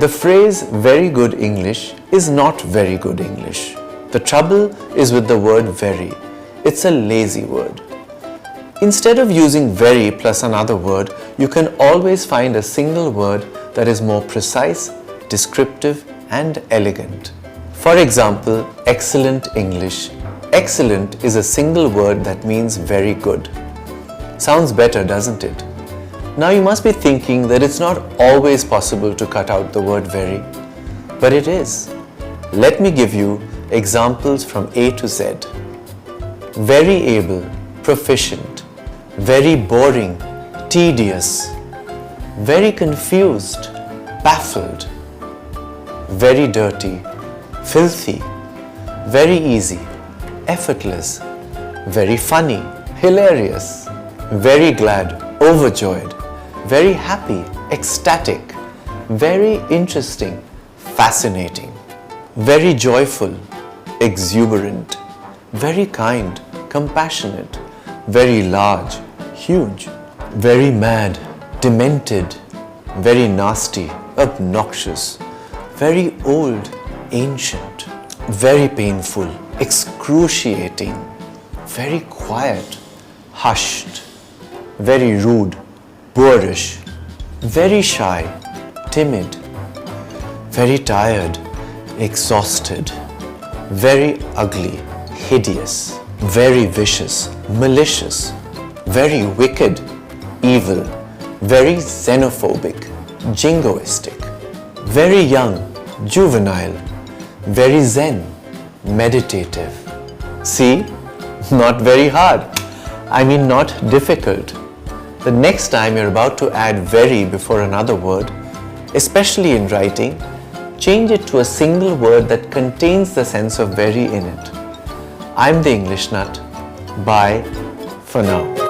The phrase very good English is not very good English. The trouble is with the word very. It's a lazy word. Instead of using very plus another word, you can always find a single word that is more precise, descriptive and elegant. For example, excellent English. Excellent is a single word that means very good. Sounds better, doesn't it? Now you must be thinking that it's not always possible to cut out the word very, but it is. Let me give you examples from A to Z. Very able, proficient, very boring, tedious, very confused, baffled, very dirty, filthy, very easy, effortless, very funny, hilarious, very glad, overjoyed, very happy, ecstatic, very interesting, fascinating, very joyful, exuberant, very kind, compassionate, very large, huge, very mad, demented, very nasty, obnoxious, very old, ancient, very painful, excruciating, very quiet, hushed, very rude, boorish, very shy, timid, very tired, exhausted, very ugly, hideous, very vicious, malicious, very wicked, evil, very xenophobic, jingoistic, very young, juvenile, very zen, meditative. See? Not very hard. I mean not difficult. The next time you're about to add very before another word, especially in writing, change it to a single word that contains the sense of very in it. I'm the English Nut. Bye for now.